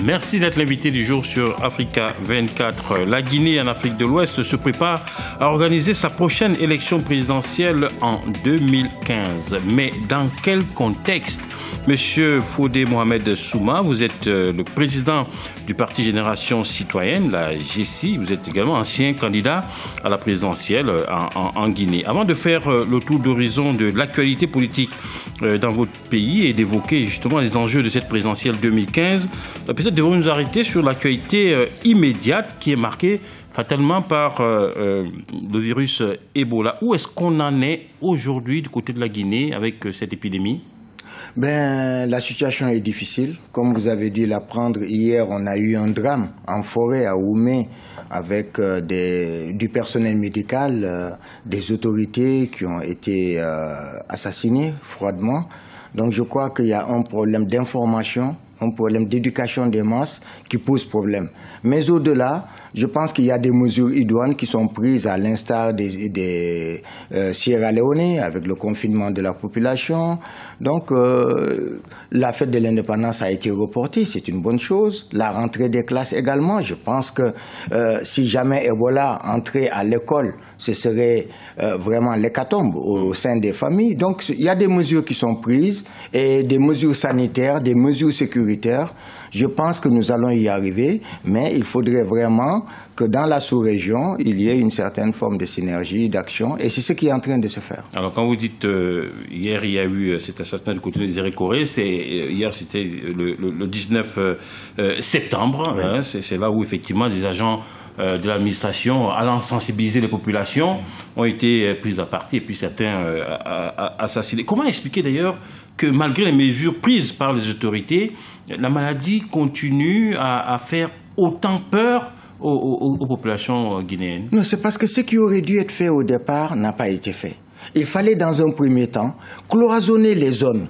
Merci d'être l'invité du jour sur Africa 24. La Guinée en Afrique de l'Ouest se prépare à organiser sa prochaine élection présidentielle en 2015. Mais dans quel contexte? Monsieur Fodé Mohamed Souma, vous êtes le président du Parti Génération Citoyenne, la GCI. Vous êtes également ancien candidat à la présidentielle en Guinée. Avant de faire le tour d'horizon de l'actualité politique dans votre pays et d'évoquer justement les enjeux de cette présidentielle 2015, peut-être devons-nous nous arrêter sur l'actualité immédiate qui est marquée fatalement par le virus Ebola. Où est-ce qu'on en est aujourd'hui du côté de la Guinée avec cette épidémie? La situation est difficile. Comme vous avez dû l'apprendre, hier, on a eu un drame en forêt à Oumé avec du personnel médical, des autorités qui ont été assassinées froidement. Donc je crois qu'il y a un problème d'information, un problème d'éducation des masses qui pose problème. Mais au-delà, je pense qu'il y a des mesures idoines qui sont prises à l'instar des Sierra Leone avec le confinement de la population. Donc la fête de l'indépendance a été reportée, c'est une bonne chose. La rentrée des classes également. Je pense que si jamais Ebola entrait à l'école, ce serait vraiment l'hécatombe au sein des familles. Donc il y a des mesures qui sont prises et des mesures sanitaires, des mesures sécuritaires. Je pense que nous allons y arriver, mais il faudrait vraiment que dans la sous-région, il y ait une certaine forme de synergie, d'action, et c'est ce qui est en train de se faire. Alors quand vous dites, hier il y a eu cet assassinat du côté des Zérékoré, hier c'était le 19 septembre, oui. Hein, c'est là où effectivement des agents de l'administration allant sensibiliser les populations ont été pris à partie et puis certains assassinés. Comment expliquer d'ailleurs que malgré les mesures prises par les autorités, la maladie continue à faire autant peur aux populations guinéennes? Non, c'est parce que ce qui aurait dû être fait au départ n'a pas été fait. Il fallait dans un premier temps cloisonner les zones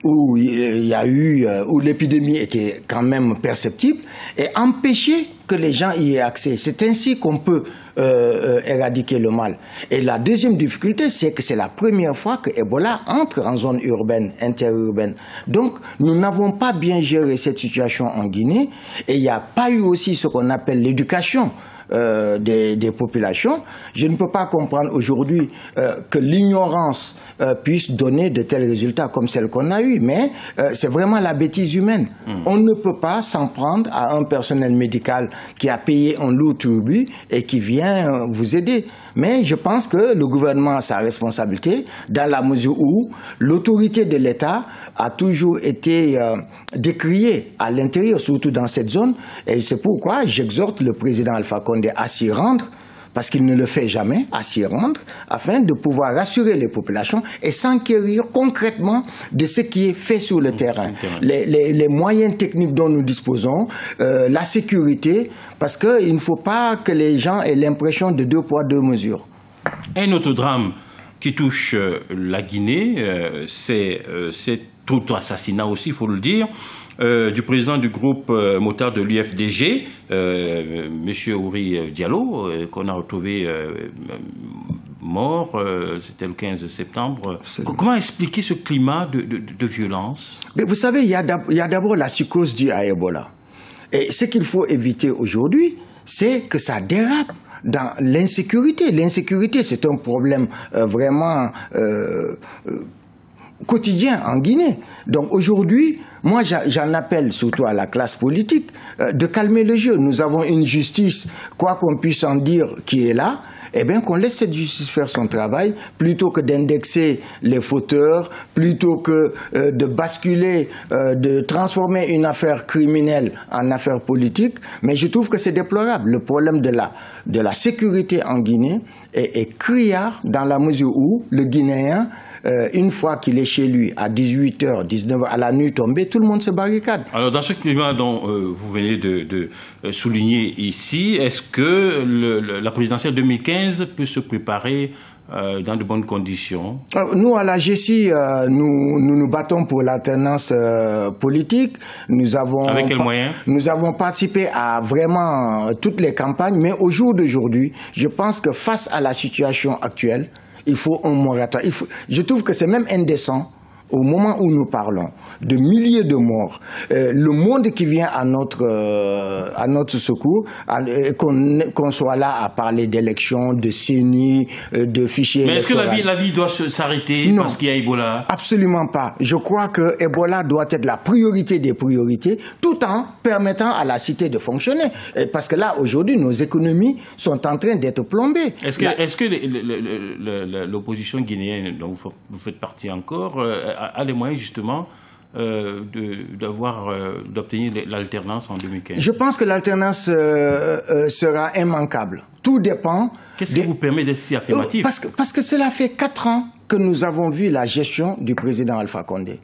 où il y a eu, où l'épidémie était quand même perceptible et empêcher que les gens y aient accès. C'est ainsi qu'on peut éradiquer le mal. Et la deuxième difficulté, c'est que c'est la première fois que Ebola entre en zone urbaine, interurbaine. Donc, nous n'avons pas bien géré cette situation en Guinée et il n'y a pas eu aussi ce qu'on appelle l'éducation des populations. Je ne peux pas comprendre aujourd'hui que l'ignorance puisse donner de tels résultats comme celle qu'on a eue, mais c'est vraiment la bêtise humaine. On ne peut pas s'en prendre à un personnel médical qui a payé un lourd tribut et qui vient vous aider. Mais je pense que le gouvernement a sa responsabilité dans la mesure où l'autorité de l'État a toujours été décriée à l'intérieur, surtout dans cette zone. Et c'est pourquoi j'exhorte le président Alpha Condé à s'y rendre, parce qu'il ne le fait jamais, à s'y rendre, afin de pouvoir rassurer les populations et s'enquérir concrètement de ce qui est fait sur le terrain. Les moyens techniques dont nous disposons, la sécurité, parce qu'il ne faut pas que les gens aient l'impression de deux poids, deux mesures. Un autre drame qui touche la Guinée, c'est tout assassinat aussi, il faut le dire, du président du groupe motard de l'UFDG, M. Ouri Diallo, qu'on a retrouvé mort, c'était le 15 septembre. Comment expliquer ce climat de violence? Mais vous savez, il y a d'abord la psychose due à Ebola. Et ce qu'il faut éviter aujourd'hui, c'est que ça dérape dans l'insécurité. L'insécurité, c'est un problème vraiment quotidien en Guinée. Donc aujourd'hui, moi j'en appelle surtout à la classe politique de calmer le jeu. Nous avons une justice, quoi qu'on puisse en dire, qui est là. Eh bien, qu'on laisse cette justice faire son travail, plutôt que d'indexer les fauteurs, plutôt que de basculer, de transformer une affaire criminelle en affaire politique. Mais je trouve que c'est déplorable. Le problème de la sécurité en Guinée est criard dans la mesure où le Guinéen, une fois qu'il est chez lui à 18h, 19h, à la nuit tombée, tout le monde se barricade. Alors, dans ce climat dont vous venez de souligner ici, est-ce que la présidentielle 2015 peut se préparer dans de bonnes conditions? Nous, à la GCI, nous battons pour l'alternance politique. Avec quels moyens? Nous avons participé à vraiment toutes les campagnes, mais au jour d'aujourd'hui, je pense que face à la situation actuelle, il faut un moratoire. Je trouve que c'est même indécent au moment où nous parlons, de milliers de morts, le monde qui vient à notre secours, qu'on soit là à parler d'élections, de CENI, de fichiers électoraux. Mais est-ce que la vie doit s'arrêter parce qu'il y a Ebola? Absolument pas. Je crois que Ebola doit être la priorité des priorités, tout en permettant à la cité de fonctionner. Parce que là, aujourd'hui, nos économies sont en train d'être plombées. Est-ce que l'opposition guinéenne, dont vous faites partie encore, a les moyens justement d'obtenir l'alternance en 2015? Je pense que l'alternance sera immanquable. Tout dépend. Qu'est-ce qui vous permet d'être si affirmatif? Parce que cela fait 4 ans que nous avons vu la gestion du président Alpha Condé.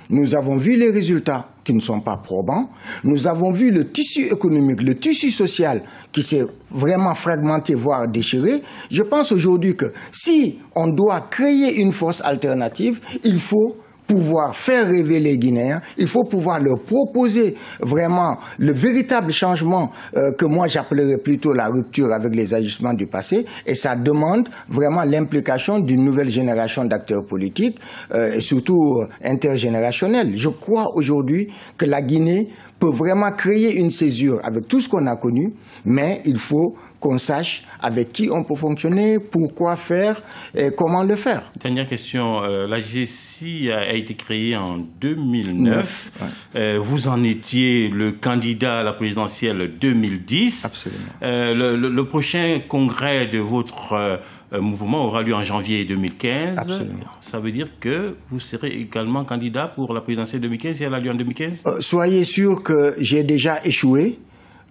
Nous avons vu les résultats qui ne sont pas probants. Nous avons vu le tissu économique, le tissu social qui s'est vraiment fragmenté, voire déchiré. Je pense aujourd'hui que si on doit créer une force alternative, il faut pouvoir faire rêver les Guinéens, il faut pouvoir leur proposer vraiment le véritable changement que moi j'appellerais plutôt la rupture avec les ajustements du passé, et ça demande vraiment l'implication d'une nouvelle génération d'acteurs politiques et surtout intergénérationnels. Je crois aujourd'hui que la Guinée peut vraiment créer une césure avec tout ce qu'on a connu, mais il faut qu'on sache avec qui on peut fonctionner, pourquoi faire et comment le faire. Dernière question, la GECI a été créée en 2009. Ouais. Vous en étiez le candidat à la présidentielle 2010. Absolument. Le prochain congrès de votre mouvement aura lieu en janvier 2015. Absolument. Ça veut dire que vous serez également candidat pour la présidentielle 2015 si elle a lieu en 2015 ? Soyez sûr que j'ai déjà échoué.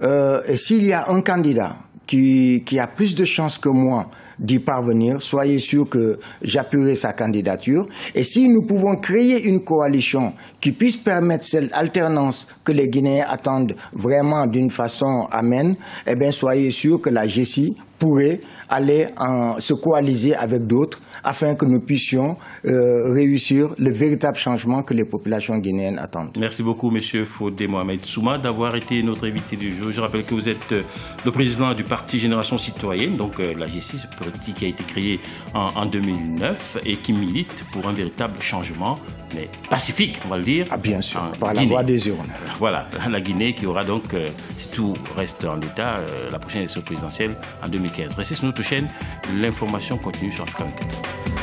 Et s'il y a un candidat qui a plus de chances que moi d'y parvenir, soyez sûr que j'appuierai sa candidature. Et si nous pouvons créer une coalition qui puisse permettre cette alternance que les Guinéens attendent vraiment d'une façon amène, eh bien, soyez sûr que la GECI pourrait aller se coaliser avec d'autres afin que nous puissions réussir le véritable changement que les populations guinéennes attendent. Merci beaucoup, M. Fodé Mohamed Souma, d'avoir été notre invité du jour. Je rappelle que vous êtes le président du parti Génération Citoyenne, donc la GECI, ce parti qui a été créé en 2009 et qui milite pour un véritable changement, mais pacifique, on va le dire. Ah, bien sûr, par la voie des urnes. Voilà, la Guinée qui aura donc, si tout reste en état, la prochaine élection présidentielle en 2015. Restez sur notre chaîne, l'information continue sur Africa 24.